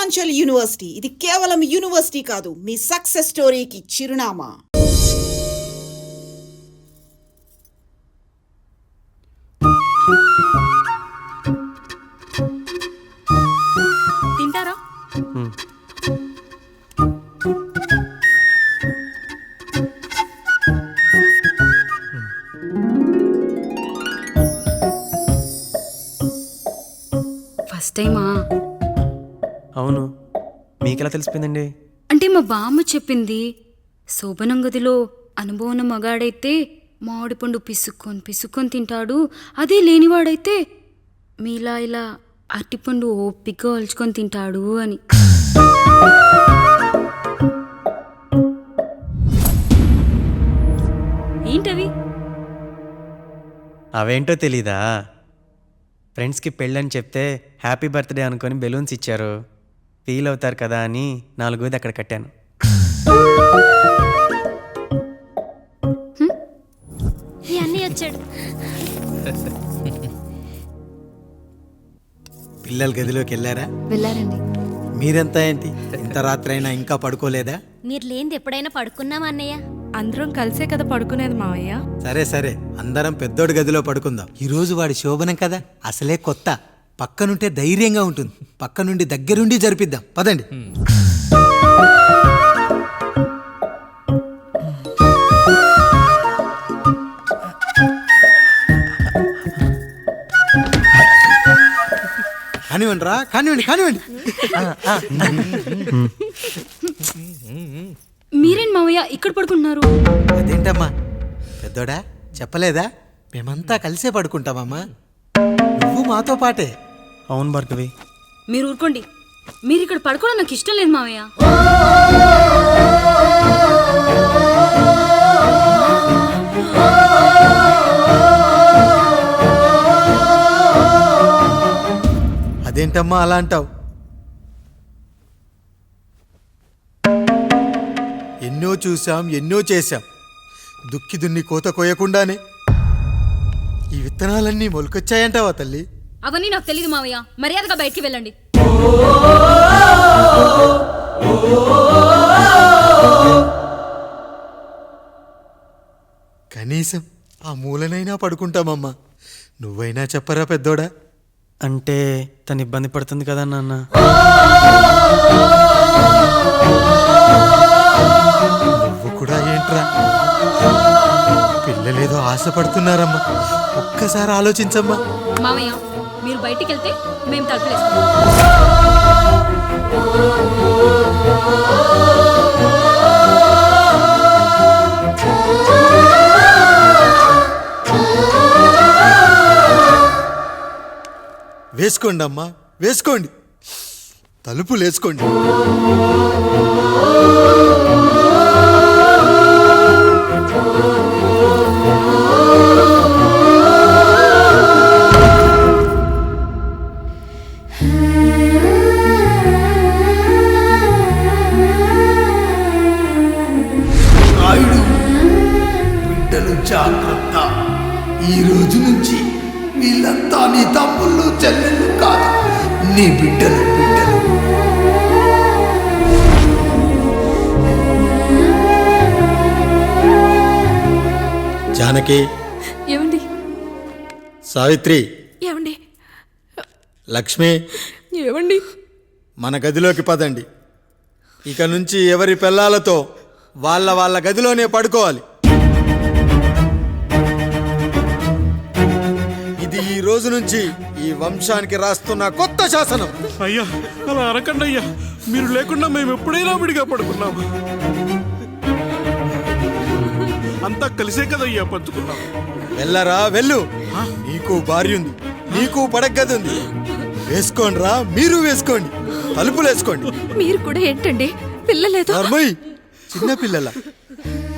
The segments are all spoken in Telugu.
పూర్వాంచల్ యూనివర్సిటీ. ఇది కేవలం యూనివర్సిటీ కాదు, మీ సక్సెస్ స్టోరీకి చిరునామా. తింటారా? ఫస్ట్ టైమా? అవును, మీకెలా తెలిసిపోయిందండి? అంటే మా బామ్మ చెప్పింది. శోభనం గదిలో అనుభవం మగాడైతే మామిడి పండు పిసుక్కొని తింటాడు, అదే లేనివాడైతే మీలా ఇలా అరటిపండు ఓపిగ్గా ఒలుచుకొని తింటాడు అని. ఏంటవి? అవేంటో తెలీదా? ఫ్రెండ్స్కి పెళ్ళని చెప్తే హ్యాపీ బర్త్డే అనుకొని బెలూన్స్ ఇచ్చారు, ఫీల్ అవుతారు కదా అని 4 అక్కడ కట్టాను. వచ్చాడు. పిల్లల గదిలోకి వెళ్ళారా? వెళ్ళారండి. మీరెంత ఏంటి ఇంత రాత్రి అయినా ఇంకా పడుకోలేదా? మీరు లేనిది ఎప్పుడైనా పడుకున్నామా అన్నయ్య? అందరం కలిసే కదా పడుకునేది మావయ్య. సరే సరే, అందరం పెద్దోడి గదిలో పడుకుందాం. ఈరోజు వాడి శోభనం కదా, అసలే కొత్త. పక్కనుంటే ధైర్యంగా ఉంటుంది, పక్క నుండి దగ్గరుండి జరిపిద్దాం. పదండి. కానివ్వండి రా, కానివ్వండి కానివ్వండి. మీరేం మావయ్య ఇక్కడ పడుకుంటున్నారు? అదేంటమ్మా పెద్దోడా, చెప్పలేదా? మేమంతా కలిసే పడుకుంటామమ్మా, నువ్వు మాతో పాటే. అవును భార్గవి. మీరు ఊరుకోండి, మీరు ఇక్కడ పడుకోవడం నాకు ఇష్టం లేదు మావయ్య. అదేంటమ్మా అలా అంటావు? ఎన్నో చూసాం, ఎన్నో చేశాం. దుక్కి దున్ని కోత కోయకుండానే ఈ విత్తనాలన్నీ మొలకొచ్చాయంటావా తల్లి? అవన్నీ నాకు తెలియదు మావయ్య, మర్యాదగా బయటికి వెళ్ళండి. కనీసం ఆ మూలనైనా పడుకుంటామమ్మా, నువ్వైనా చెప్పరా పెద్దోడా? అంటే తను ఇబ్బంది పడుతుంది కదా నాన్న. నువ్వు కూడా ఏంట్రా, పిల్లలేదో ఆశపడుతున్నారమ్మా, ఒక్కసారి ఆలోచించమ్మా. మావయ్య మీరు బయటికి వెళ్తే మేము తలుపులేస్తాం. వేసుకోండి అమ్మా, వేసుకోండి, తలుపులు వేసుకోండి. నాయుడు, బిడ్డలు జాగ్రత్త. ఈ రోజు నుంచి వీళ్ళంతా నీ తమ్ముళ్ళు చెల్లెళ్ళు కాదు, నీ బిడ్డలు. జానకి, ఏమండి? సావిత్రి, ఏమండి? లక్ష్మి, ఏమండి? మన గదిలోకి పదండి. ఇక నుంచి ఎవరి పిల్లలతో వాళ్ళ గదిలోనే పడుకోవాలి. ఇది ఈ రోజు నుంచి ఈ వంశానికి రాస్తున్న కొత్త శాసనం. అయ్యా అలా అరకండి అయ్యా, మీరు లేకుండా మేము ఎప్పుడైనా విడిగా పడుకున్నాము. అంతా కలిసే కదయ్యా పంచుకున్నాం. వెళ్ళరా వెళ్ళు, నీకు భార్య ఉంది, నీకు పడగది ఉంది. వేసుకోండి రా, మీరు వేసుకోండి, తలుపులు వేసుకోండి. మీరు కూడా ఏంటండి, పిల్లలేదు? చిన్న పిల్లల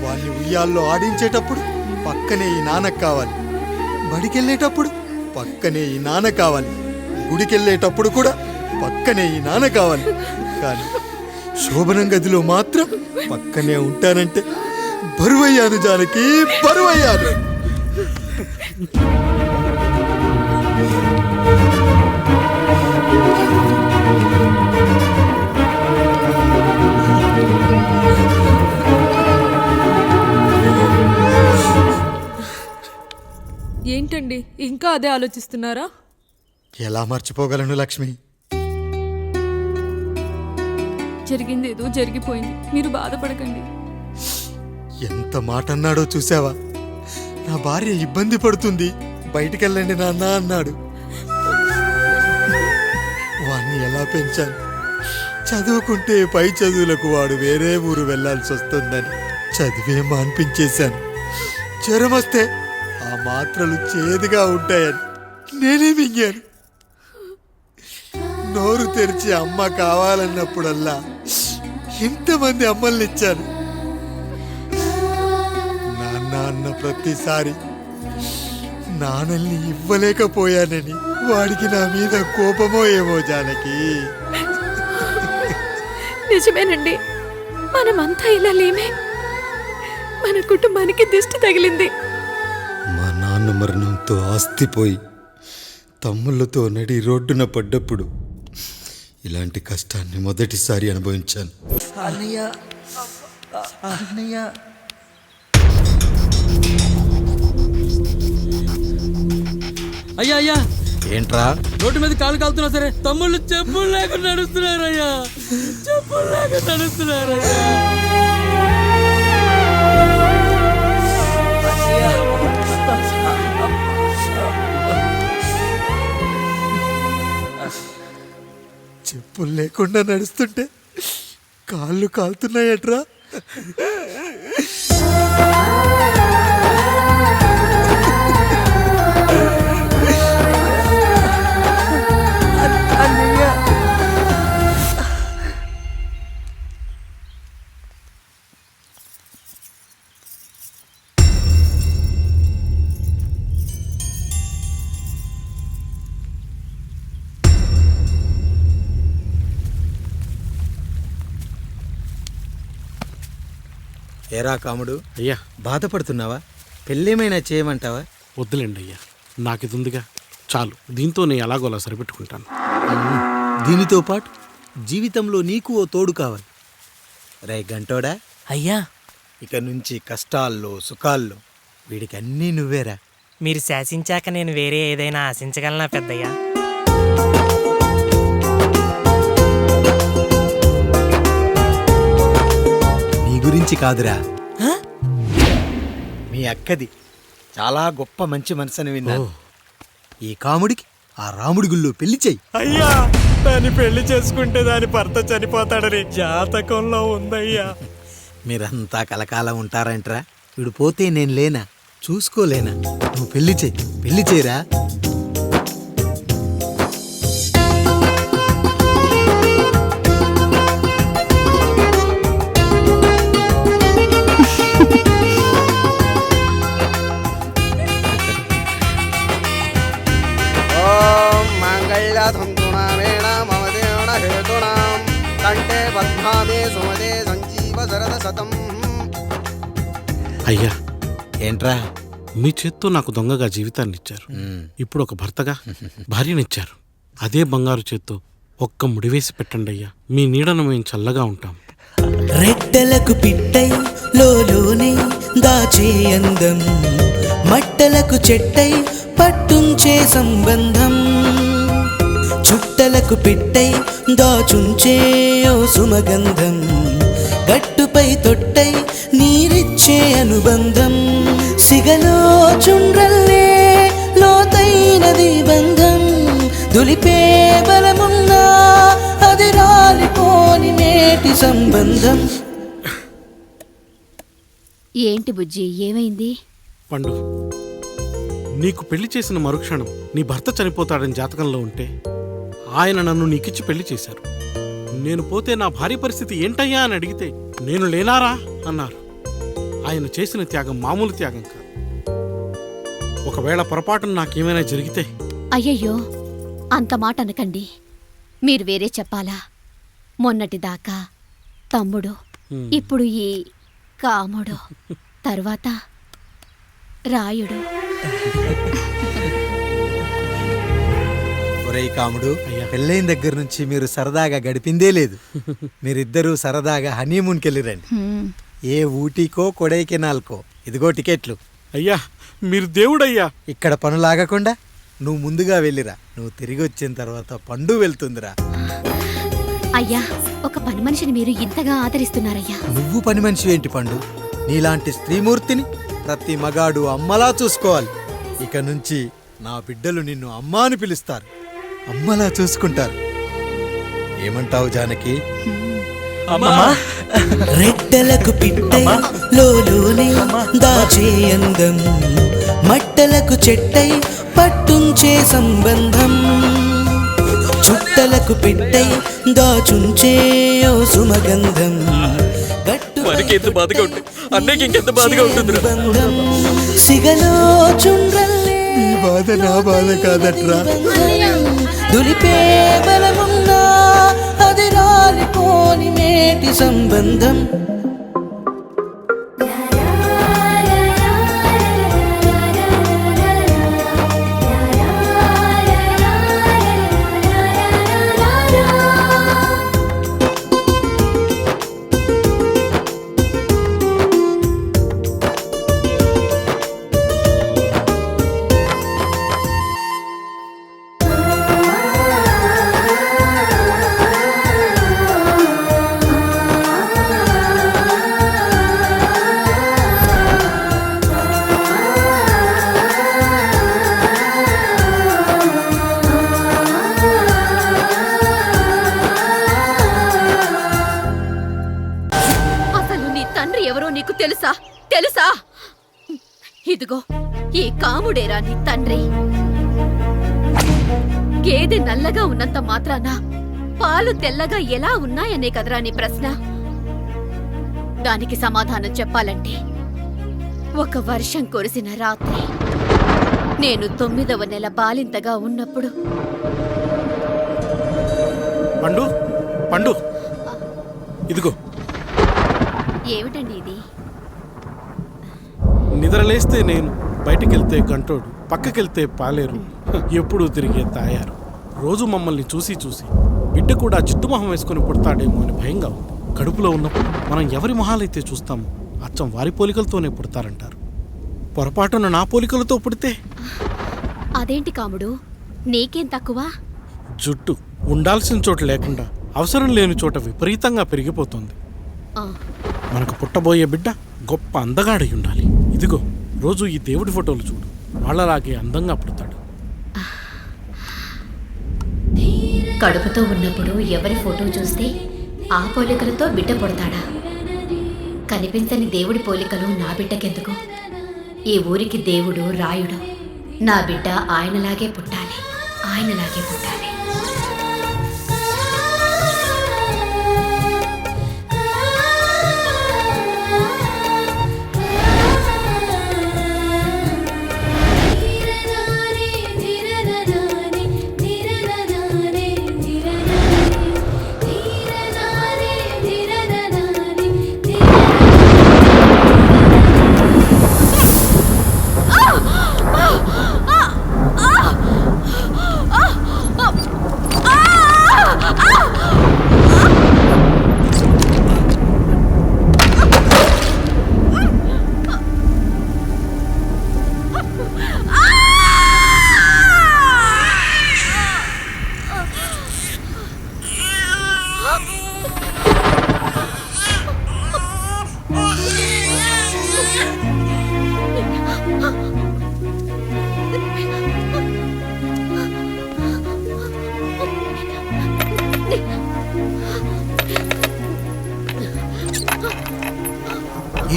వాడిని ఉయ్యాల్లో ఆడించేటప్పుడు పక్కనే ఈ నాన్న కావాలి, బడికెళ్ళేటప్పుడు పక్కనే ఈ నాన్న కావాలి, గుడికెళ్ళేటప్పుడు కూడా పక్కనే ఈ నాన్న కావాలి. కానీ శోభనం గదిలో మాత్రం పక్కనే ఉంటానంటే బరువయ్యాను జానకి, బరువయ్యాను. ఏంటండి ఇంకా అదే ఆలోచిస్తున్నారా? ఎలా మర్చిపోగలను లక్ష్మి? జరిగింది ఏదో జరిగిపోయింది, మీరు బాధపడకండి. ఎంత మాట అన్నాడో చూసావా? నా భార్య ఇబ్బంది పడుతుంది, బయటికెళ్ళండి నాన్న అన్నాడు. వాణ్ణి ఎలా పెంచాను? చదువుకుంటే పై చదువులకు వాడు వేరే ఊరు వెళ్లాల్సి వస్తుందని చదివే మాన్పించేశాను. జ్వరం వస్తే ఆ మాత్రలు చేదుగా ఉంటాయని నేనే మింగాను. నోరు తెరిచి అమ్మ కావాలన్నప్పుడల్లా ఎంతమంది అమ్మల్ని ఇచ్చాను. నాన్న అన్న ప్రతిసారి నాన్నల్ని ఇవ్వలేకపోయానని వాడికి నా మీద కోపమో ఏమో జానకి. నిజమేనండి, మనమంతా ఇలా లేమే. మన కుటుంబానికి దిష్టి తగిలింది. మా నాన్న మరణంతో ఆస్తిపోయి తమ్ముళ్ళతో నడి రోడ్డున పడ్డప్పుడు ఇలాంటి కష్టాన్ని మొదటిసారి అనుభవించాను. అయ్యా అయ్యా, ఏంట్రా? రోడ్డు మీద కాలు కాలుతున్నా సరే తమ్ముళ్ళు చెప్పులు లేకుండా నడుస్తున్నారయ్యా, చెప్పులు లేకుండా నడుస్తున్నారయ్యా. చెప్పులు లేకుండా నడుస్తుంటే కాళ్ళు కాలుతున్నాయట్రా. ఏరా కాముడు, అయ్యా బాధపడుతున్నావా? పెళ్ళేమైనా చేయమంటావా? వద్దులేండి అయ్యా, నాకు ఇది ఉందిగా చాలు, దీంతో నేను ఎలాగోలా సరిపెట్టుకుంటాను. దీనితో పాటు జీవితంలో నీకు ఓ తోడు కావాలి. రే గంటోడా, అయ్యా, ఇక నుంచి కష్టాల్లో సుఖాల్లో వీడికి అన్నీ నువ్వేరా. మీరు శాసించాక నేను వేరే ఏదైనా ఆశించగలనా పెద్దయ్యా? నీ గురించి కాదురా, మీ అక్కది చాలా గొప్ప మంచి మనసుని విన్నాను. ఈ కాముడికి ఆ రాముడి గుళ్ళో పెళ్లి చెయ్యి. అయ్యా, దాన్ని పెళ్లి చేసుకుంటే దాని భర్త చనిపోతాడని జాతకంలో ఉందయ్యా. మీరంతా కలకాలం ఉంటారంటరా. వీడు పోతే నేను లేనా, చూసుకోలేనా? నువ్వు పెళ్లి చెయ్యి, పెళ్లి చేయరా. అయ్యా, ఏంట్రా? మీ చేత్తో నాకు దొంగగా జీవితాన్ని ఇచ్చారు, ఇప్పుడు ఒక భర్తగా భార్యనిచ్చారు. అదే బంగారు చేత్తో ఒక్క ముడివేసి పెట్టండి అయ్యా, మీ నీడను మేము చల్లగా ఉంటాం. రెట్టలకు పిట్టై లోనే దాచే అందం, మట్టలకు చెట్టై పట్టుంచే సంబంధం, చుట్టలకు పిట్టై దాచుంచే ఓ సుమగంధం, గట్టుపై తొట్టై నీరిచ్చే అనుబంధం, సిగలో చుండ్రల్లే లోతైనది బంధం, దులిపే బలమున్నా అది రాలిపోని నేటి సంబంధం. ఏంటి బుజ్జి, ఏమైంది? పండు, నీకు పెళ్లి చేసిన మరుక్షణం నీ భర్త చనిపోతాడని జాతకంలో ఉంటే ఆయన నన్ను నీకిచ్చి పెళ్లి చేశారు. నేను పోతే నా భార్య పరిస్థితి ఏంటయ్యా అని అడిగితే నేను లేనారా అన్నారు. ఆయన చేసిన త్యాగం మామూలు త్యాగం కాదు. ఒకవేళ పొరపాటున నాకేమైనా జరిగితే? అయ్యయ్యో, అంత మాట అనకండి. మీరు వేరే చెప్పాలా? మొన్నటిదాకా తమ్ముడు, ఇప్పుడు ఈ కాముడు, తర్వాత రాయుడు. ఒరేయ్ కాముడు, పెళ్ళైన దగ్గర నుంచి మీరు సరదాగా గడిపిందే లేదు. మీరిద్దరూ సరదాగా హనీమూన్కి వెళ్ళిరండి. ఏ ఊటీకో కొడైకెనాల్కో. ఇదిగో టికెట్లు. అయ్యా, మీరు దేవుడయ్యా. ఇక్కడ పనులాగకుండా నువ్వు ముందుగా వెళ్ళిరా. నువ్వు తిరిగి వచ్చిన తర్వాత పండు వెళ్తుందిరా. అయ్యా, ఒక పని మనిషిని మీరు ఇంతగా ఆదరిస్తున్నారయ్యా. నువ్వు పని మనిషి ఏంటి పండు? నీలాంటి స్త్రీమూర్తిని ప్రతి మగాడు అమ్మలా చూసుకోవాలి. ఇక నుంచి నా బిడ్డలు నిన్ను అమ్మా అని పిలుస్తారు, అమ్మలా చూసుకుంటారు. ఏమంటావు జానకి? రెట్టలకు పిట్టై లోలోనే దాచే అందం, మట్టలకు చెట్టై పట్టుంచే సంబంధం, చుట్టలకు పెట్టై దాచుంచే ఓ సుమగంధం, బంధం సిగలో చుండ్రల్లే ఈ బాధ నా బాధ కాదట్రా. దులిపే బలమున్నా అది రాలిపోని మేటి సంబంధం. తెలుసా తెలుసా? ఇదిగో ఈ కాముడేరా నీ తండ్రి. గేదె నల్లగా ఉన్నంత మాత్రాన పాలు తెల్లగా ఎలా ఉన్నాయనే కదరా నీ ప్రశ్న. దానికి సమాధానం చెప్పాలంటే ఒక వర్షం కురిసిన రాత్రి నేను 9వ నెల బాలింతగా ఉన్నప్పుడు. పండు పండు ఇదిగో. ఏమిటండి ఇది? నిద్రలేస్తే నేను, బయటికెళ్తే గంటోడు, పక్కకెళ్తే పాలేరు, ఎప్పుడూ తిరిగే తాయారు. రోజు మమ్మల్ని చూసి చూసి బిడ్డ కూడా చిట్టుమొహం వేసుకుని పుడతాడేమో అని భయంగా ఉంది. కడుపులో ఉన్నప్పుడు మనం ఎవరి మొహాలైతే చూస్తామో అచ్చం వారి పోలికలతోనే పుడతారంటారు. పొరపాటున నా పోలికలతో పుడితే? అదేంటి కాముడు, నీకేం తక్కువ? జుట్టు ఉండాల్సిన చోట లేకుండా అవసరం లేని చోట విపరీతంగా పెరిగిపోతుంది. మనకు పుట్టబోయే బిడ్డ గొప్ప అందగాడై ఉండాలి. ఇదిగో రోజు ఈ దేవుడి ఫోటోలు చూడు, వాళ్ళలాగే అందంగా పుడతాడు. కడుపుతో ఉన్నప్పుడు ఎవరి ఫోటో చూస్తే ఆ పోలికలతో బిడ్డ పుడతాడా? కనిపించని దేవుడి పోలికలు నా బిడ్డకెందుకు? ఈ ఊరికి దేవుడు రాయుడు. నా బిడ్డ ఆయనలాగే పుట్టాలి, ఆయనలాగే పుట్టాలి.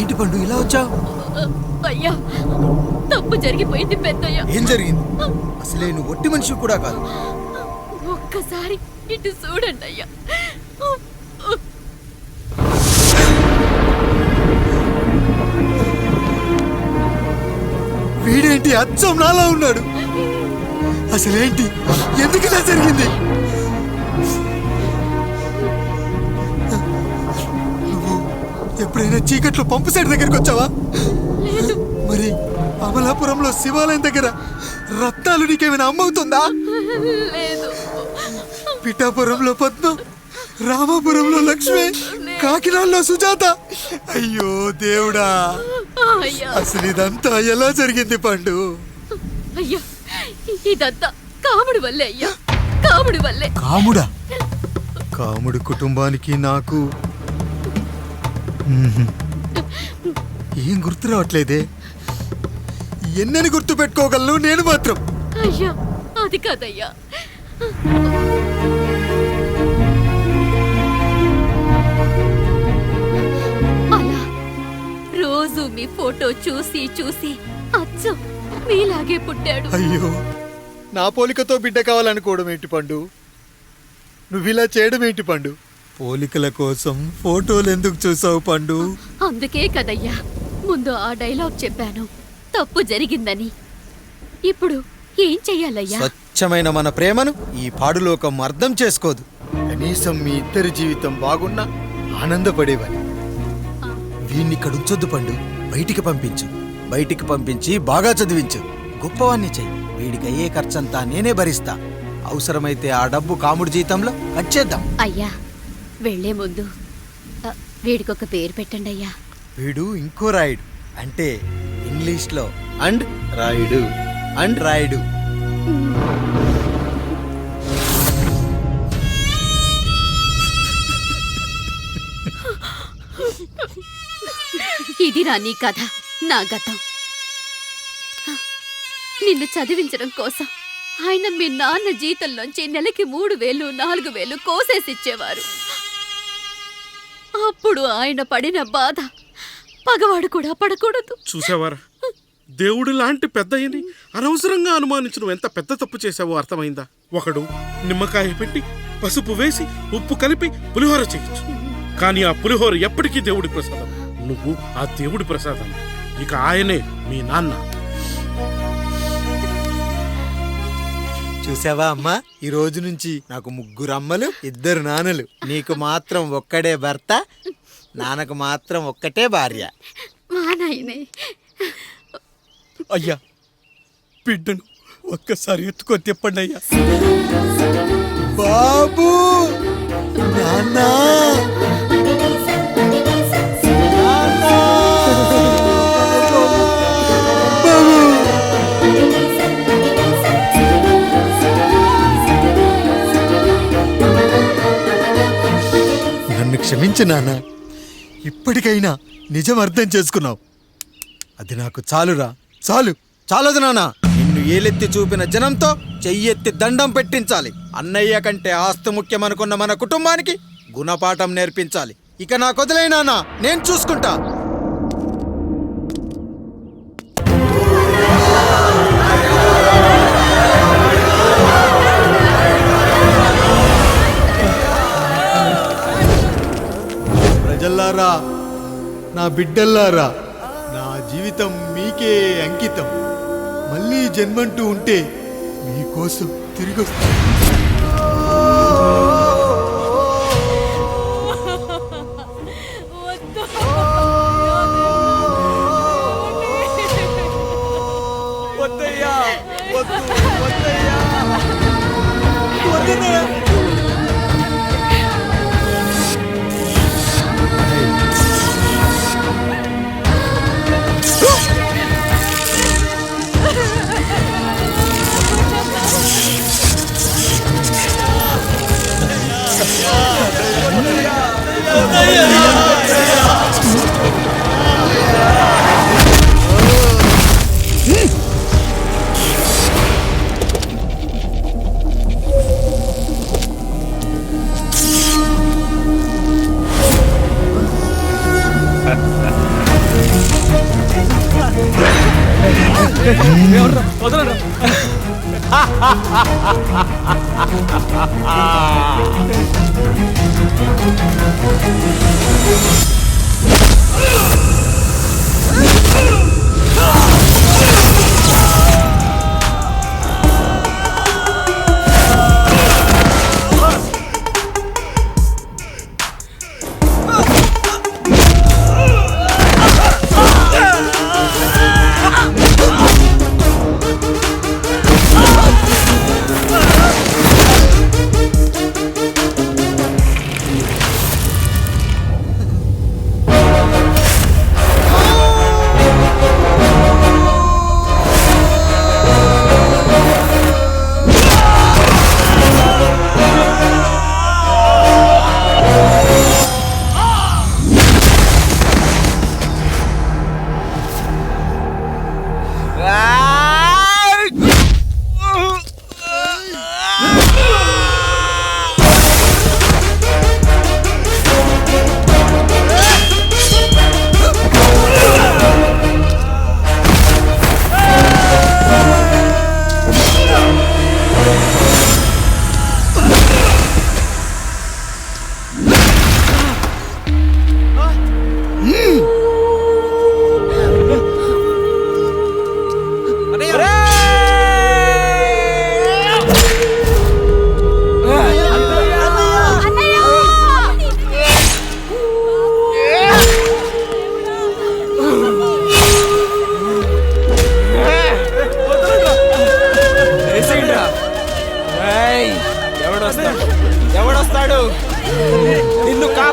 ఏంటి పండు ఇలా వచ్చావు? అయ్యా, తప్పు జరిగిపోయింది పెద్దయ్యా. ఏం జరిగింది? అసలే నువ్వు ఒట్టి మనిషి కూడా కాదు. ఒక్కసారి ఇటు చూడండి అయ్యా. వీడేంటి అచ్చం నాలా ఉన్నాడు? అసలేంటి, ఎందుకు ఇలా జరిగింది? నువ్వు ఎప్పుడైనా చీకట్లో పంపు సైడ్ దగ్గరికి వచ్చావా? మరి అమలాపురంలో శివాలయం దగ్గర రత్నాలు నీకేమైనా అమ్మవుతుందా? పిఠాపురంలో పద్మ, రామాపురంలో లక్ష్మి, కాకినాడలో సుజాత. అయ్యో దేవుడా, అయ్యా అసలు ఇదంతా ఎలా జరిగింది పండు? అయ్యా ఇదంతా కాముడి వల్లే అయ్యా, కాముడి వల్లే. కాముడా? కాముడు కుటుంబానికి నాకు ఏం గుర్తు రావట్లేదే. ఎన్నని గుర్తు పెట్టుకోగలను నేను మాత్రం. అయ్యా అది కాదయ్యా, అలా రోజు మీ ఫోటో చూసి చూసి అచ్చం మీలాగే పుట్టాడు. అయ్యో, నా పోలికతో బిడ్డ కావాలనుకోవడం ఏంటి పండు? నువ్విలా చేయడం ఏంటి పండు? పోలికల కోసం ఫోటోలు ఎందుకు చూసావు పండు? అందుకే కదయ్యా ముందు ఆ డైలాగ్ చెప్పాను, తప్పు జరిగిందని. ఇప్పుడు ఏం చెయ్యాలయ్యా? స్వచ్ఛమైన మన ప్రేమను ఈ పాడులోకం అర్థం చేసుకోదు. కనీసం మీ ఇద్దరి జీవితం బాగున్నా ఆనందపడేవాడి. వీణ్ణి ఇక్కడ ఉంచొద్దు పండు, బయటికి పంపించు. బయటికి పంపించి బాగా చదివించు, గొప్పవాణ్ణి చెయ్యి. వీడికి అయ్యే ఖర్చంతా నేనే భరిస్తా. అవసరమైతే ఆ డబ్బు కాముడి జీతంలో కట్ చేద్దాం. అయ్యా వెళ్లే ముందు వీడికొక పేరు పెట్టండి అయ్యా. వీడు ఇంకో రాయుడు, అంటే ఇంగ్లీష్లో అండ్ రాయుడు, అండ్ రాయుడు. ఇదిరా నీ కథ, నా గతం. నిన్ను చదివించడం కోసం ఆయన మీ నాన్న జీతంలోంచి నెలకి 3,000 4,000 కోసేసిచ్చేవారు. అప్పుడు ఆయన పడిన బాధ పగవాడు కూడా పడకూడదు. చూసావారా, దేవుడు లాంటి పెద్దయ్యని అనవసరంగా అనుమానించడం ఎంత పెద్ద తప్పు చేసావో అర్థమైందా? ఒకడు నిమ్మకాయ పెట్టి పసుపు వేసి ఉప్పు కలిపి పులిహోర చేయొచ్చు, కానీ ఆ పులిహోర ఎప్పటికీ దేవుడి ప్రసాదం. నువ్వు ఆ దేవుడి ప్రసాదం. ఇక ఆయనే మీ నాన్న. చూసావా అమ్మా, ఈ రోజు నుంచి నాకు 3 అమ్మలు 2 నాన్నలు. నీకు మాత్రం ఒక్కడే భర్త, నాన్నకు మాత్రం ఒక్కటే భార్య. మా నాయనే. అయ్యా, బిడ్డను ఒక్కసారి ఎత్తుకొని తిప్పండి అయ్యా. బాబు, నాన్నా, నన్ను క్షమించు నాన్న. ఇప్పటికైనా నిజం అర్థం చేసుకున్నావు. అది నాకు చాలురా, చాలు. చాలదు నాన్న, నిన్ను ఏలెత్తి చూపిన జనంతో చెయ్యెత్తి దండం పెట్టించాలి. అన్నయ్య కంటే ఆస్తి ముఖ్యమనుకున్న మన కుటుంబానికి గుణపాఠం నేర్పించాలి. ఇక నాకు వదిలే నాన్న, నేను చూసుకుంటా. ప్రజల్లారా, నా బిడ్డల్లారా, నా జీవితం మీకే అంకితం. మళ్ళీ జన్మంటూ ఉంటే మీకోసం తిరిగి వస్తాను.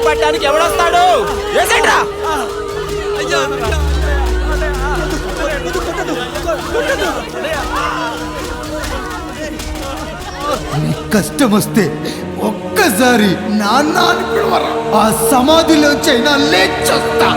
పట్టడానికి ఎవడొస్తాడు? వేసేట్రా. కష్టం వస్తే ఒక్కసారి నాన్న అని పిలవరా, ఆ సమాధిలోంచైనా లేచొస్తా.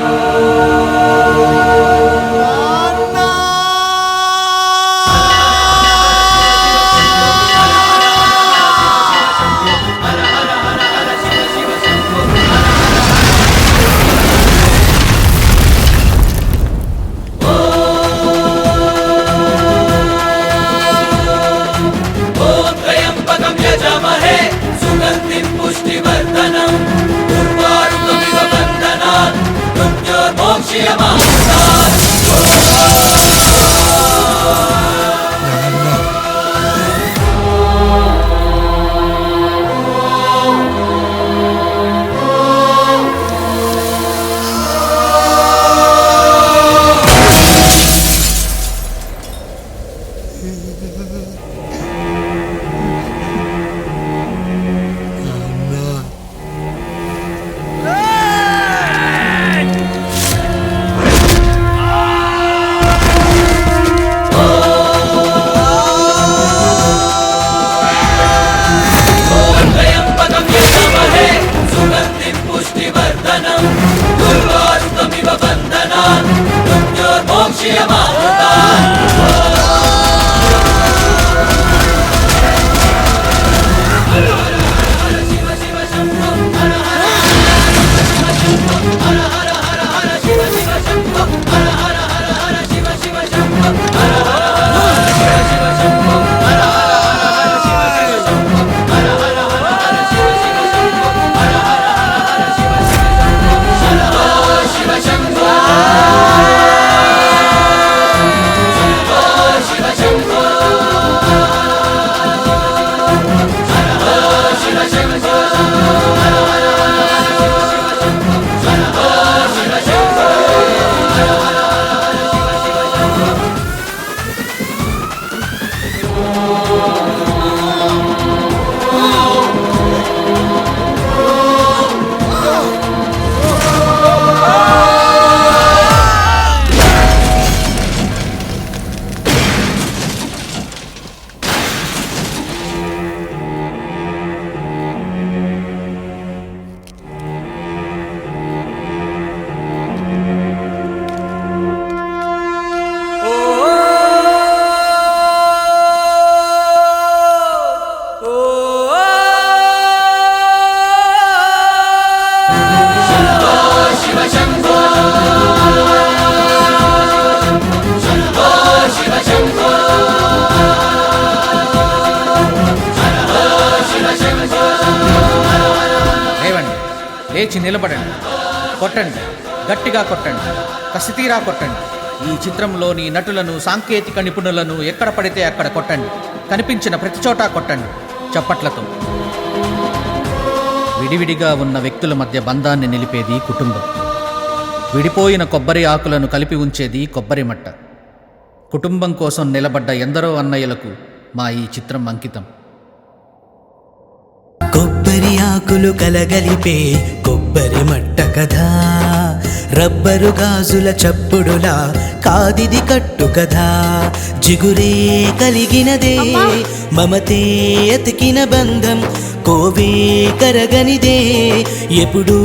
లేచి నిలబడండి, కొట్టండి, గట్టిగా కొట్టండి, కసితీరా కొట్టండి. ఈ చిత్రంలోని నటులను, సాంకేతిక నిపుణులను ఎక్కడ పడితే అక్కడ కొట్టండి. కనిపించిన ప్రతి చోట కొట్టండి చప్పట్లతో. విడివిడిగా ఉన్న వ్యక్తుల మధ్య బంధాన్ని నిలిపేది కుటుంబం. విడిపోయిన కొబ్బరి ఆకులను కలిపి ఉంచేది కొబ్బరి మట్ట. కుటుంబం కోసం నిలబడ్డ ఎందరో అన్నయ్యలకు మా ఈ చిత్రం అంకితం. కొబ్బరి ఆకులు కలగలిపే కొబ్బరి మట్ట కథ, రబ్బరు గాజుల చప్పుడులా కాదిది కట్టు కథ. జిగురే కలిగినదే మమతే ఎతికిన బంధం, కోవే కరగనిదే ఎప్పుడూ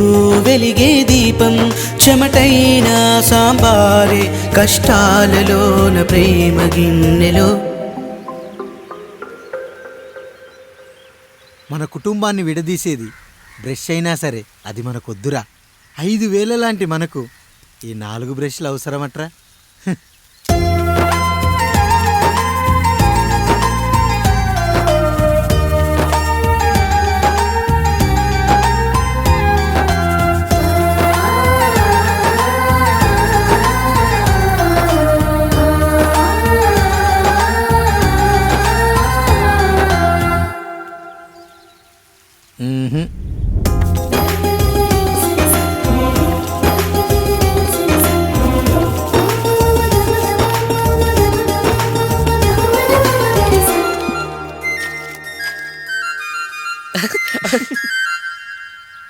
వెలిగే దీపం. చెమటైన సాంబారే కష్టాలలోన ప్రేమ గిన్నెలో. మన కుటుంబాన్ని విడదీసేది బ్రష్ అయినా సరే అది మనకొద్దురా. 5,000 లాంటి మనకు ఈ 4 బ్రష్లు అవసరమట్రా.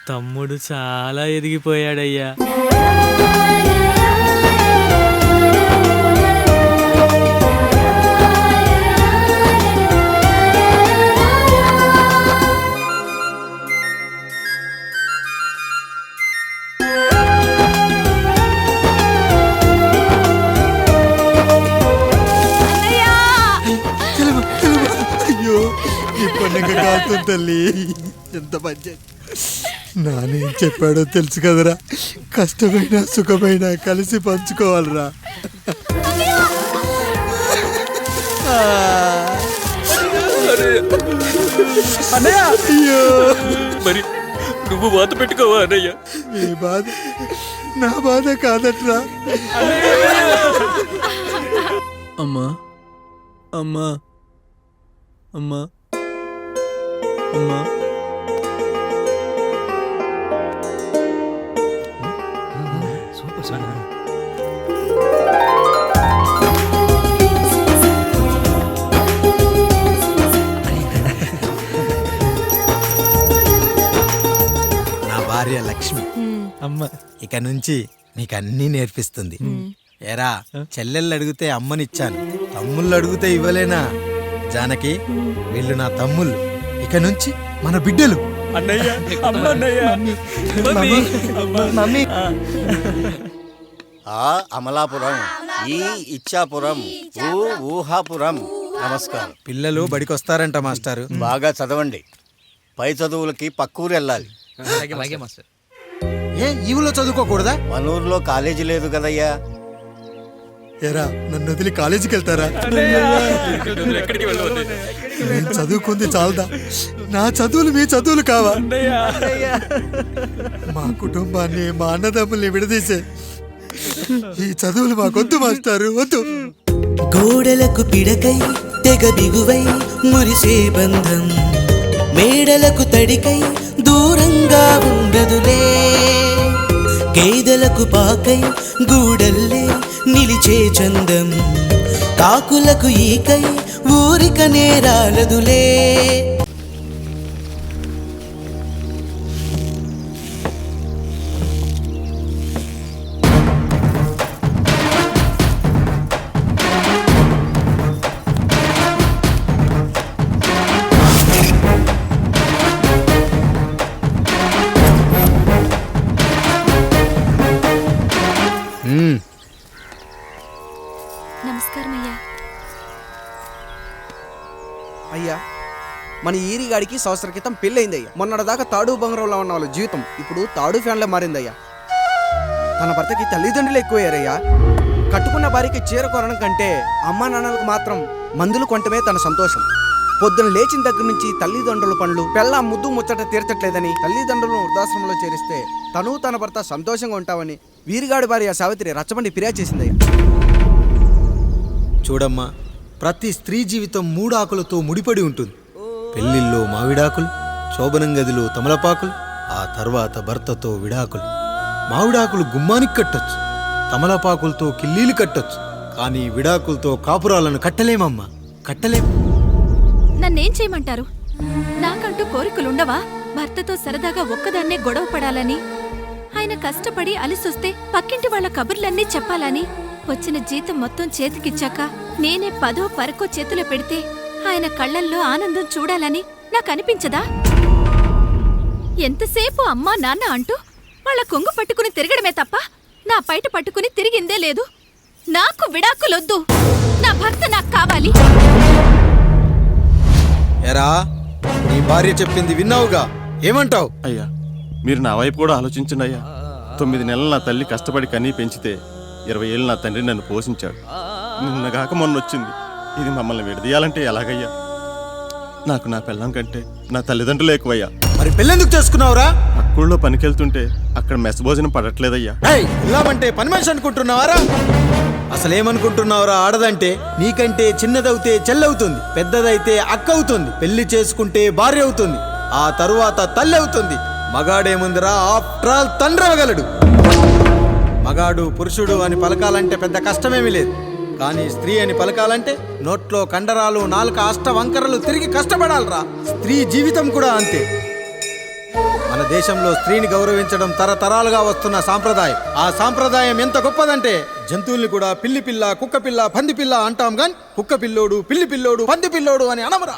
తమ్ముడు చాలా ఎదిగిపోయాడయ్యా. అయ్యో ఈ పండుగ కాదు తల్లి, ఎంత మంచి నానేం చెప్పాడో తెలుసు కదరా, కష్టమైన సుఖమైన కలిసి పంచుకోవాలరా. అయ్యో మరి నువ్వు వాత పెట్టుకోవా అన్నయ్య? ఈ బాధ నా బాధ కాదట్రా. అమ్మా అమ్మా అమ్మా అమ్మా నా భార్య లక్ష్మి అమ్మ ఇక నుంచి నీకు అన్నీ నేర్పిస్తుంది. ఏరా, చెల్లెళ్ళు అడిగితే అమ్మనిచ్చాను, తమ్ముళ్ళు అడిగితే ఇవ్వలేనా? జానకి, వీళ్ళు నా తమ్ముళ్ళు, ఇక నుంచి మన బిడ్డలు. అన్నయ్య అమ్మ అన్నయ్య మమ్మీ ఆ అమలాపురం, ఈ ఇచ్చాపురం, ఊహాపురం. నమస్కారం. పిల్లలు బడికొస్తారంట మాస్టారు. బాగా చదవండి, పై చదువులకి పక్కూరు వెళ్ళాలి. ఏ ఈ ఊళ్ళో చదువుకోకూడదా? మన ఊర్లో కాలేజీ లేదు కదయ్యా. ఏరా, నన్ను వదిలి కాలేజీకి వెళ్తారా? నేను చదువుకుంది చాలదా? నా చదువులు మీ చదువులు కావా? మా కుటుంబాన్ని, మా అన్నదమ్ముల్ని విడదీసే ఈ చదువులు మాకొద్దు మాస్టారు, వద్దు. గోడలకు పిడకై తెగ బిగువై మురిసే బంధం, మేడలకు తడికై దూరంగా ఉండదులే. గేదెలకు పాకై గూడల్లే నిలిచే చందం, కాకులకు ఈకై ఊరిక నేరాలదులే. నమస్కారం అయ్యా. అయ్యా, మన ఈరిగాడికి సంవత్సరం క్రితం పెళ్ళయిందయ్యా. మొన్నటిదాకా తాడు బంగారంలో ఉన్న వాళ్ళ జీవితం ఇప్పుడు తాడు ఫ్యాన్లో మారిందయ్యా. తన భర్తకి తల్లిదండ్రులు ఎక్కువయ్యారయ్యా. కట్టుకున్న భార్యకి చీర కొనడం కంటే అమ్మా నాన్నలకు మాత్రం మందులు కొనటమే తన సంతోషం. పొద్దున లేచిన దగ్గర నుంచి తల్లిదండ్రుల పనులు, పెళ్ళ ముద్దు ముచ్చట తీర్చట్లేదని తల్లిదండ్రులను వృద్ధాశ్రమంలో చేరిస్తే తను తన భర్త సంతోషంగా ఉంటామని వీరిగాడి భార్య సావిత్రి రచ్చబండి ఫిర్యాదు చేసిందయ్యా. చూడమ్మా, ప్రతి స్త్రీ జీవితం 3 ఆకులతో ముడిపడి ఉంటుంది. పెళ్లిల్లో మావిడాకులు, శోభనం గదిలో తమలపాకులు, ఆ తర్వాత భర్తతో విడాకులు. మావిడాకులు గుమ్మానికి కట్టొచ్చు, తమలపాకులతో కిల్లీలు కట్టొచ్చు, కానీ విడాకులతో కాపురాలను కట్టలేమమ్మా, కట్టలేం. నన్నేం చేయమంటారు? నాకంటూ కోరికలుండవా? భర్తతో సరదాగా ఒక్కదాన్నే గొడవ పడాలని, ఆయన కష్టపడి అలిసొస్తే పక్కింటి వాళ్ళ కబుర్లన్నీ చెప్పాలని, వచ్చిన జీతం మొత్తం చేతికిచ్చాక నేనే 10ో 12కో చేతిలో పెడితే ఆయన కళ్ళల్లో ఆనందం చూడాలని నాకనిపించదా? ఎంతసేపు అమ్మా నాన్న అంటూ వాళ్ళ కొంగు పట్టుకుని తిరగడమే తప్ప నా పైట పట్టుకుని తిరిగిందే లేదు. నాకు విడాకులొద్దు, నా భర్త నాకు కావాలి. ఎరా, నీ భార్య చెప్పింది విన్నావుగా, ఏమంటావు? అయ్యా, మీరు నా వైపు కూడా ఆలోచించండి అయ్యా. 9 నెలలు నా తల్లి కష్టపడి కనీ పెంచితే 20 ఏళ్ళు నా తండ్రి నన్ను పోషించాడు. నిన్నగాక మొన్న వచ్చింది. ఇది మమ్మల్ని విడదీయాలంటే ఎలాగయ్యా? నాకు నా పిల్లం కంటే నా తల్లిదండ్రులు ఎక్కువయ్యా. మరి పెళ్ళెందుకు చేసుకున్నావురా? పక్కూళ్ళో పనికెళ్తుంటే అక్కడ మెస్ భోజనం పడట్లేదయ్యా. ఇలామంటే పని మనిషి అనుకుంటున్నావారా? అసలేమనుకుంటున్నావురా? ఆడదంటే నీకంటే చిన్నదవుతే చెల్లవుతుంది, పెద్దదైతే అక్క అవుతుంది, పెళ్లి చేసుకుంటే భార్య అవుతుంది, ఆ తరువాత తల్లి అవుతుంది. మగాడేముందిరా, ఆఫ్టర్ ఆల్ తండ్రి అవ్వగలడు. మగాడు పురుషుడు అని పలకాలంటే పెద్ద కష్టమేమీ లేదు. కానీ స్త్రీ అని పలకాలంటే నోట్లో కండరాలు, నాలుక అష్ట వంకరలు తిరిగి కష్టపడాలరా. స్త్రీ జీవితం కూడా అంతే. మన దేశంలో స్త్రీని గౌరవించడం తరతరాలుగా వస్తున్న సాంప్రదాయం. ఆ సాంప్రదాయం ఎంత గొప్పదంటే జంతువుల్ని కూడా పిల్లి పిల్ల, కుక్క పిల్ల, పంది పిల్ల అంటాం గాని కుక్క పిల్లోడు, పిల్లి పిల్లోడు, పంది పిల్లోడు అని అనమరా.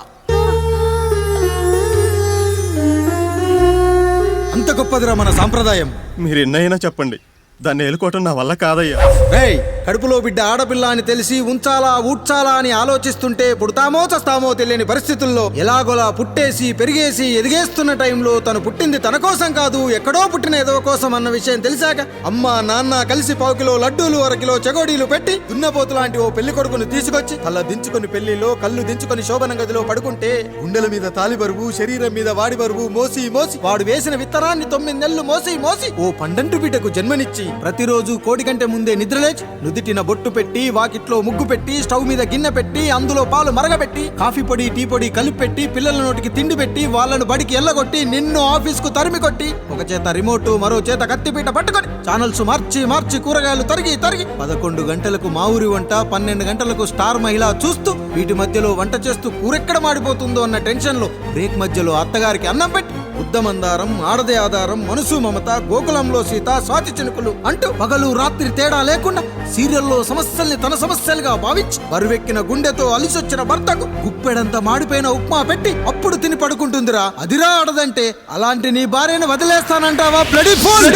అంత గొప్పదిరా మన సాంప్రదాయం. మీరు ఎన్నైనా చెప్పండి, దాన్ని ఏలుకోవటం నా వల్ల కాదయ్యా. రేయ్, కడుపులో బిడ్డ ఆడపిల్ల అని తెలిసి ఉంచాలా ఊడ్చాలా అని ఆలోచిస్తుంటే పుడతామో చస్తామో తెలియని పరిస్థితుల్లో ఎలాగోలా పుట్టేసి పెరిగేసి ఎదిగేస్తున్న టైంలో తను పుట్టింది తన కోసం కాదు, ఎక్కడో పుట్టిన ఏదో కోసం అన్న విషయం తెలిసాక అమ్మ నాన్న కలిసి 1 కిలో లడ్డూలు 1 కిలో చెగోడీలు పెట్టి దున్నపోతు లాంటి ఓ పెళ్లి కొడుకుని తీసుకొచ్చి తల దించుకొని పెళ్లిలో కళ్ళు దించుకొని శోభన గదిలో పడుకుంటే గుండెల మీద తాలి బరువు, శరీరం మీద వాడి బరువు మోసి మోసి వాడు వేసిన విత్తనాన్ని 9 నెలలు మోసి మోసి ఓ పండంటు బిడ్డకు జన్మనిచ్చి ప్రతిరోజు కోడి కంటే ముందే నిద్రలేచి నుదిటిన బొట్టు పెట్టి వాకిట్లో ముగ్గు పెట్టి స్టవ్ మీద గిన్నె పెట్టి అందులో పాలు మరగబెట్టి కాఫీ పొడి టీ పొడి కలిపి పెట్టి పిల్లల నోటికి తిండి పెట్టి వాళ్ళను బడికి ఎల్లగొట్టి నిన్ను ఆఫీస్కు తరిమి కొట్టి ఒక చేత రిమోట్ మరో చేత కత్తిపీట పట్టుకొని ఛానల్స్ మార్చి మార్చి కూరగాయలు తరిగి 11 గంటలకు మా ఊరి వంట, 12 గంటలకు స్టార్ మహిళ చూస్తూ వీటి మధ్యలో వంట చేస్తూ కూరెక్కడ మాడిపోతుందో అన్న టెన్షన్ లో బ్రేక్ మధ్యలో అత్తగారికి అన్నం పెట్టి బుద్ధమందారం, ఆడదే ఆధారం, మనసు మమత, గోకులంలో సీత, స్వాతి చినుకులు అంటూ పగలు రాత్రి తేడా లేకుండా సీరియల్లో సమస్యల్ని తన సమస్యలుగా భావించి బరువెక్కిన గుండెతో అలిసొచ్చిన భర్తకు గుప్పెడంత మాడిపోయిన ఉప్మా పెట్టి అప్పుడు తిని పడుకుంటుందిరా. అదిరా ఆడదంటే. అలాంటి నీ భార్యను వదిలేస్తానంటావా? Bloody fool!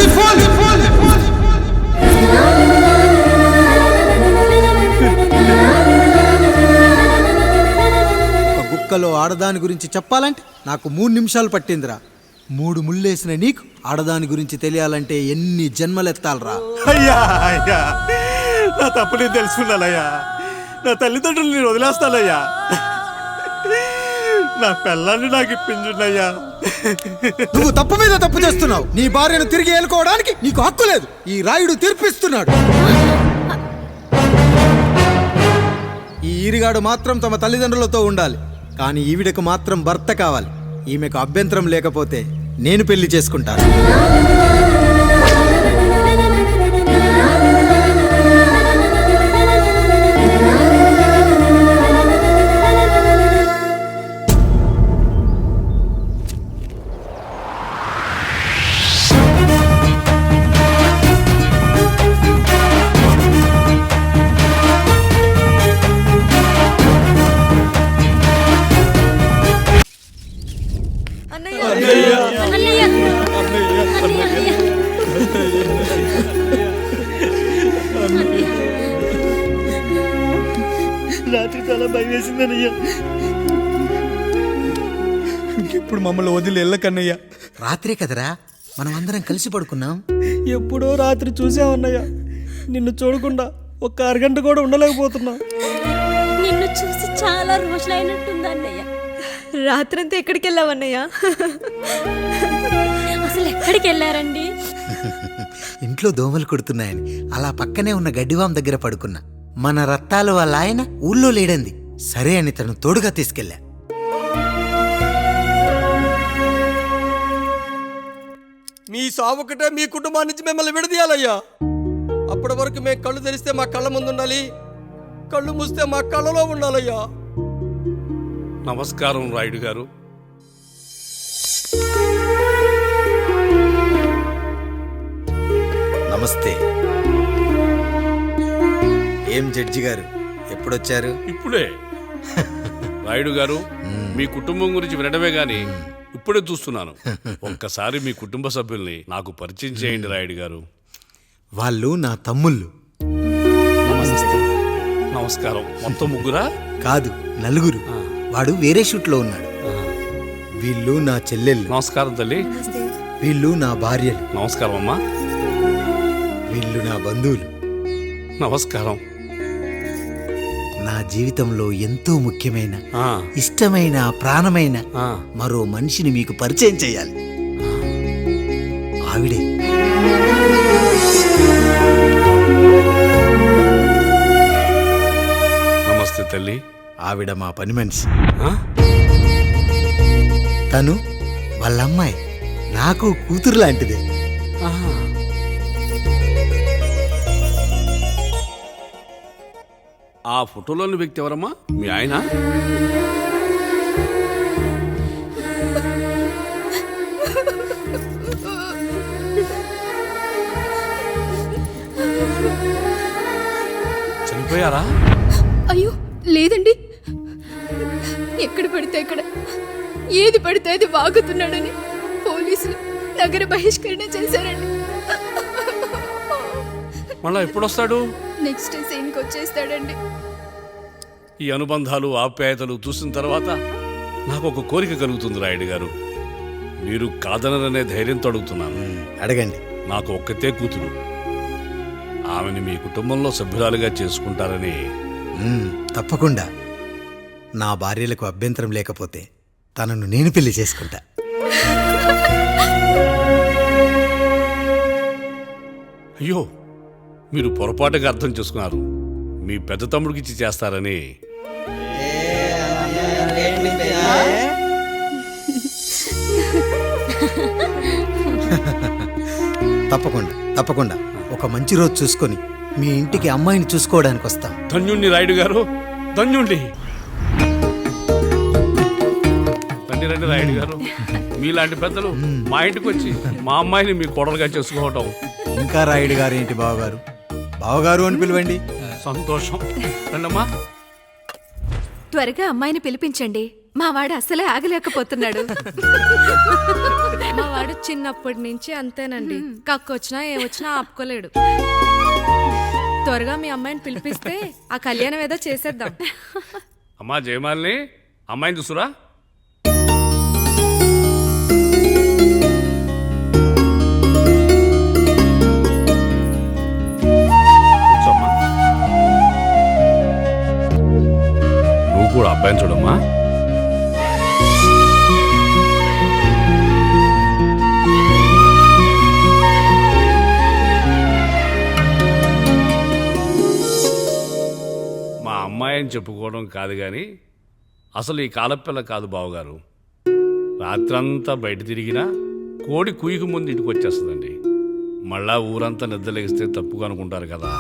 ఒక గుక్కలో ఆడదాని గురించి చెప్పాలంటే నాకు 3 నిమిషాలు పట్టిందిరా. 3 ముళ్ళేసిన నీకు ఆడదాని గురించి తెలియాలంటే ఎన్ని జన్మలెత్తాలరా? అయ్యా అయ్యా, నా తప్పు నేను తెలుసుకున్నానయ్యా. నా తల్లిదండ్రులు నేను వదిలేస్తానయ్యా. నా పిల్లల్ని నాకు ఇప్పించున్నయ్యా. నువ్వు తప్పు మీద తప్పు చేస్తున్నావు. నీ భార్యను తిరిగి ఏలుకోవడానికి నీకు హక్కు లేదు. ఈ రాయుడు తీర్పిస్తున్నాడు. ఈ ఈరిగాడు మాత్రం తమ తల్లిదండ్రులతో ఉండాలి, కానీ ఈవిడకు మాత్రం భర్త కావాలి. ఈమెకు అభ్యంతరం లేకపోతే నేను పెళ్లి చేసుకుంటాను. రాత్రి చాలా భయం వేసిందనయ్యా. ఇప్పుడు మమ్మల్ని వదిలి వెళ్ళకన్నయ్యా. రాత్రే కదరా మనం అందరం కలిసి పడుకున్నాం. ఎప్పుడో రాత్రి చూసామన్నయ్యా. నిన్ను చూడకుండా 1 అరగంట కూడా ఉండలేకపోతున్నా. నిన్ను చూసి చాలా రోజులైనట్టుంది అన్నయ్య. రాత్రంతా ఎక్కడికి వెళ్ళావన్నయ్యా? అసలు ఎక్కడికి వెళ్ళారండి? ఇంట్లో దోమలు కుడుతున్నాయని అలా పక్కనే ఉన్న గడ్డివాం దగ్గర పడుకున్నా. మన రత్తాలు వాళ్ళ ఆయన ఊళ్ళో లేడంది. సరే అని తను తోడుగా తీసుకెళ్ళా. మీ సావుకటే మీ కుటుంబాన్ని నుంచి మిమ్మల్ని విడదీయాలయ్యా. అప్పటి వరకు మేము కళ్ళు తెరిస్తే మా కళ్ళ ముందు ఉండాలి, కళ్ళు మూస్తే మా కళ్ళలో ఉండాలయ్యా. నమస్కారం రాయుడు గారు. నమస్తే. ఏం జడ్జి గారు ఎప్పుడొచ్చారు? ఇప్పుడే. రాయుడు గారు, మీ కుటుంబం గురించి వినడమే గాని ఇప్పుడే చూస్తున్నాను. ఒక్కసారి మీ కుటుంబ సభ్యుల్ని నాకు పరిచయం చేయండి రాయుడు గారు. వాళ్ళు నా తమ్ముళ్ళు. నమస్కారం. మొత్తం ముగ్గురా? కాదు, 4. వాడు వేరే షూట్లో ఉన్నాడు. వీళ్ళు నా చెల్లెళ్ళు. నమస్కారం తల్లి. వీళ్ళు నా భార్యలు. నమస్కారం అమ్మా. వీళ్ళు నా బంధువులు. నమస్కారం. నా జీవితంలో ఎంతో ముఖ్యమైన, ఇష్టమైన, ప్రాణమైన మరో మనిషిని మీకు పరిచయం చేయాలి. ఆవిడే. నమస్తే తల్లి. ఆవిడ మా పని మనిషి. తను వాళ్ళ అమ్మాయి. నాకు కూతురు లాంటిదే. ఆ ఫోటోలోని వ్యక్తి ఎవరమ్మా? మీ ఆయన? చనిపోయారా? అయ్యో లేదండి, ఎక్కడ పడితే అక్కడ ఏది పడితే అది వాగుతున్నాడని పోలీసులు నగర బహిష్కరణ చేశారండి. మళ్ళా ఎప్పుడొస్తాడు? నెక్స్ట్ సీన్కి వచ్చేస్తాడండి. ఈ అనుబంధాలు ఆప్యాయతలు చూసిన తర్వాత నాకు ఒక కోరిక కలుగుతుంది రాయుడు గారు. మీరు కాదనరనే ధైర్యంతో అడుగుతున్నాను. అడగండి. నాకు ఒక్కతే కూతురు, ఆమెని మీ కుటుంబంలో సభ్యురాలుగా చేసుకుంటారని. తప్పకుండా. నా భార్యలకు అభ్యంతరం లేకపోతే తనను నేను పెళ్లి చేసుకుంటా. అయ్యో, మీరు పొరపాటుగా అర్థం చేసుకున్నారు. మీ పెద్ద తమ్ముడికి ఇచ్చి చేస్తారని. తప్పకుండా తప్పకుండా ఒక మంచి రోజు చూసుకొని మీ ఇంటికి అమ్మాయిని చూసుకోవడానికి వస్తాం. ధన్యుణ్ణి రాయుడు గారు, ధన్యుణ్ణి. రండి రండి రాయుడు గారు, మీలాంటి పెద్దలు మా ఇంటికి వచ్చి మా అమ్మాయిని మీ కోడలుగా చేసుకోవటం. ఇంకా రాయుడు గారు ఏంటి బావగారు? బావగారు అని పిలవండి. సంతోషం. రండమ్మా. త్వరగా అమ్మాయిని పిలిపించండి, మా వాడు అసలే ఆగలేకపోతున్నాడు. మా వాడు చిన్నప్పటి నుంచి అంతేనండి, కక్కొచ్చినా ఏమొచ్చినా ఆపుకోలేడు. త్వరగా మీ అమ్మాయిని పిలిపిస్తే ఆ కళ్యాణం ఏదో చేసేద్దాం. అమ్మా జయమాలిని, అమ్మాయిని చూసురా. కూర్చోమ్మా. నువ్వు కూడా అబ్బాయిని చూడమ్మా. మా అమ్మాయి అని చెప్పుకోవడం కాదు కానీ అసలు ఈ కాలపిల్ల కాదు బావగారు. రాత్రంతా బయట తిరిగినా కోడి కుయ్యకు ముందు ఇంటికి వచ్చేస్తుందండి. మళ్ళా ఊరంతా నిద్రలేగిస్తే తప్పుగా అనుకుంటారు కదా.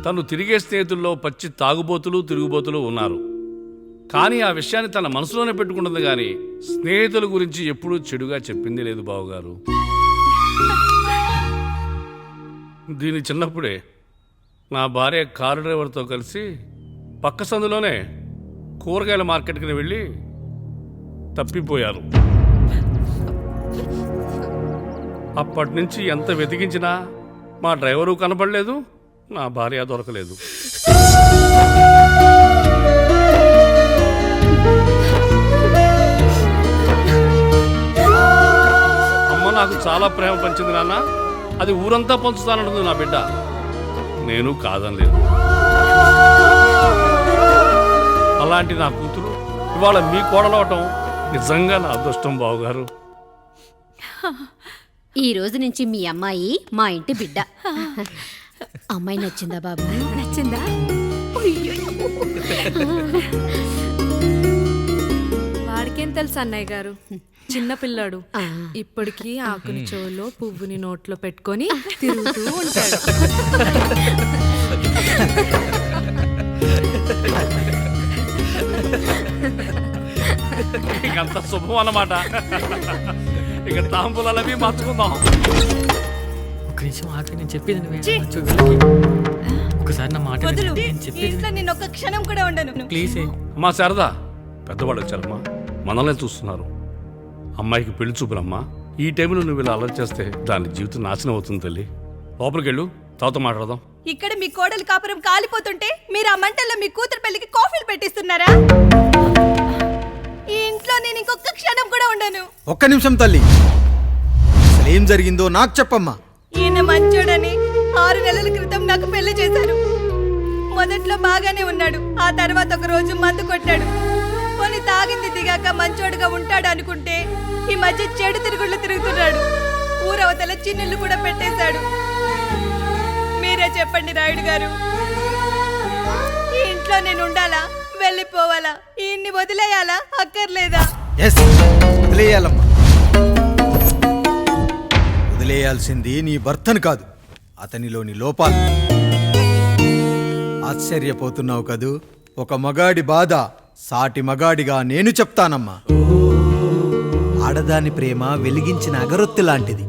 తను తిరిగే స్నేహితుల్లో పచ్చి తాగుబోతులు తిరుగుబోతులు ఉన్నారు. కానీ ఆ విషయాన్ని తన మనసులోనే పెట్టుకుంటుంది కానీ స్నేహితుల గురించి ఎప్పుడూ చెడుగా చెప్పింది లేదు బావగారు. దీని చిన్నప్పుడే నా భార్య కారు డ్రైవర్తో కలిసి పక్క సందులోనే కూరగాయల మార్కెట్కి వెళ్ళి తప్పిపోయారు. అప్పటి నుంచి ఎంత వెతికించినా మా డ్రైవరు కనపడలేదు, నా భార్య దొరకలేదు. అమ్మ నాకు చాలా ప్రేమ పంచింది నాన్న, అది ఊరంతా పంచుతానంటుంది నా బిడ్డ. నేను కాదనలేదు. అలాంటి నా కూతురు ఇవాళ మీ కోడలవటం నిజంగా నా అదృష్టం బావగారు. ఈ రోజు నుంచి మీ అమ్మాయి మా ఇంటి బిడ్డ. అమ్మాయి నచ్చిందా బాబు? నచ్చిందా? వాడికేం తెలుసు అన్నయ్య గారు, చిన్న పిల్లాడు. ఇప్పటికీ ఆకుని చెవులో పువ్వుని నోట్లో పెట్టుకొని తిరుగుతూ ఉంటాడు. ఇంకంత శుభం అన్నమాట. ఇక తాంబూలాలవి మార్చుకుందాం. ఒక నిమిషం ఆగి, నేను చెప్పేది ఒకసారి నా మాట నేను ఒక్క క్షణం కూడా ఉండను. ప్లీజ్. అమ్మా శారదా, పెద్దవాళ్ళు వచ్చారమ్మా, మనల్నే చూస్తున్నారు. అమ్మాయికి పెళ్లి చూపురమ్మా. ఈ టైంలో నువ్వు ఇలా అలర్ట్ చేస్తే దాని జీవితం నాశనం అవుతుంది తల్లి. లోపలికి వెళ్ళు, తర్వాత మాట్లాడదాం. ఇక్కడ మీ కోడలు కాపురం కాలిపోతుంటే మీరు ఆ మంటల్లో మీ కూతురు పెళ్లికి కాఫీలు పెట్టిస్తున్నారా? ఈ ఇంట్లో నేను ఇంకొక క్షణం కూడా ఉండను. ఒక్క నిమిషం తల్లి, అసలు ఏం జరిగిందో నాకు చెప్పమ్మా. ఈయన మంచోడని 6 నెలల క్రితం నాకు పెళ్లి చేశారు. మొదట్లో బాగానే ఉన్నాడు, ఆ తర్వాత ఒక రోజు మందు కొట్టాడు. పోనీ తాగింది దిగాక మంచోడుగా ఉంటాడు అనుకుంటే ఈ మధ్య చెడు తిరుగుళ్ళు తిరుగుతున్నాడు. ఊరవతల చిన్నుళ్ళు కూడా పెట్టేశాడు. మీరే చెప్పండి రాయుడు గారు, ఈ ఇంట్లో నేను ఉండాలా, వెళ్ళిపోవాలా, ఈయన్ని వదిలేయాలా, అక్కర్లేదా? వదిలేయాలమ్మా. వదిలేయాల్సింది నీ భర్తను కాదు, అతనిలోని లోపాలు. ఆశ్చర్యపోతున్నావు కదూ? ఒక మగాడి బాధ సాటి మగాడిగా నేను చెప్తానమ్మా. ఆడదాని ప్రేమ వెలిగించిన అగరొత్తి లాంటిది.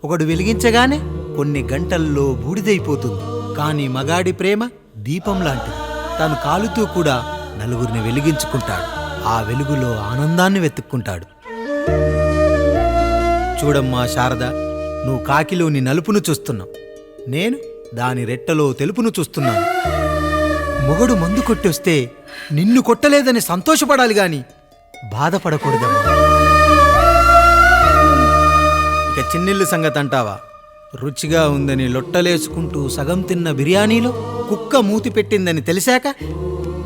ఒకడు వెలిగించగానే కొన్ని గంటల్లో బూడిదైపోతుంది. కానీ మగాడి ప్రేమ దీపం లాంటిది. తను కాలుతూ కూడా నలుగురిని వెలిగించుకుంటాడు. ఆ వెలుగులో ఆనందాన్ని వెతుక్కుంటాడు. చూడమ్మా శారద, నువ్వు కాకిలోని నలుపును చూస్తున్నావు, నేను దాని రెట్టలో తెలుపును చూస్తున్నాను. మొగడు మందు కొట్టొస్తే నిన్ను కొట్టలేదని సంతోషపడాలి గాని బాధపడకూడదమ్మా. ఇక చిన్నిల్లు సంగతి అంటావా? రుచిగా ఉందని లొట్టలేసుకుంటూ సగం తిన్న బిర్యానీలో కుక్క మూతి పెట్టిందని తెలిసాక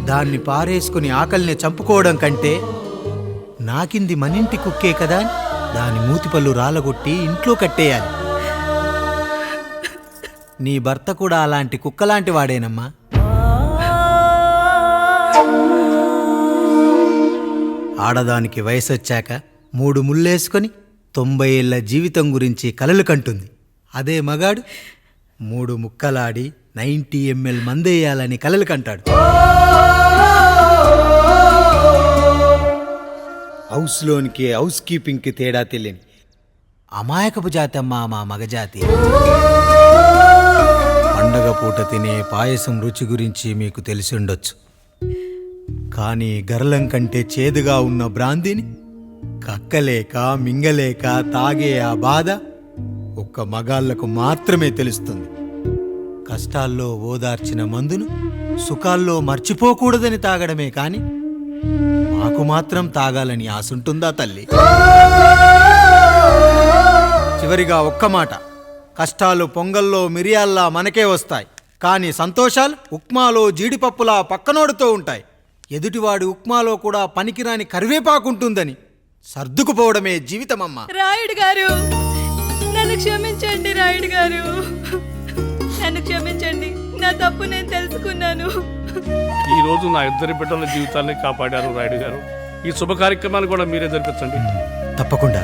దాన్ని పారేసుకుని ఆకలిని చంపుకోవడం కంటే నాకింది మనింటి కుక్కే కదా అని దాని మూతిపళ్ళు రాలగొట్టి ఇంట్లో కట్టేయాలి. నీ భర్త కూడా అలాంటి కుక్కలాంటి వాడేనమ్మా. ఆడదానికి వయసొచ్చాక 3 ముళ్ళేసుకొని 90 ఏళ్ల జీవితం గురించి కలలు కంటుంది. అదే మగాడు 3 ముక్కలాడి 90 ml మందేయాలని కలలు కంటాడు. హౌస్లోనికి హౌస్ కీపింగ్కి తేడా తెలియని అమాయకపు జాతమ్మా మా మగజాతి. పండగ పూట తినే పాయసం రుచి గురించి మీకు తెలిసి ఉండొచ్చు, కానీ గరళం కంటే చేదుగా ఉన్న బ్రాందీని కక్కలేక మింగలేక తాగే ఆ బాధ ఒక్క మగాళ్లకు మాత్రమే తెలుస్తుంది. కష్టాల్లో ఓదార్చిన మందును సుఖాల్లో మర్చిపోకూడదని తాగడమే కాని మాకు మాత్రం తాగాలని ఆశుంటుందా తల్లి? చివరిగా ఒక్క మాట, కష్టాలు పొంగల్లో మిరియాల్లా మనకే వస్తాయి, కానీ సంతోషాలు ఉప్మాలో జీడిపప్పులా పక్కనోడుతూ ఉంటాయి. ఎదుటివాడి ఉప్మాలో కూడా పనికిరాని కరివేపాకుంటుందని సర్దుకుపోవడమే జీవితమమ్మా. రాయుడు గారు, నన్ను క్షమించండి. రాయుడు గారు, నన్ను క్షమించండి. నా తప్పు నేను తెలుసుకున్నాను. ఈ రోజు నా 2 బిడ్డల జీవితాన్ని కాపాడారు రాయుడు గారు. ఈ శుభ కార్యక్రమాన్ని కూడా మీరే జరిపించండి. తప్పకుండా.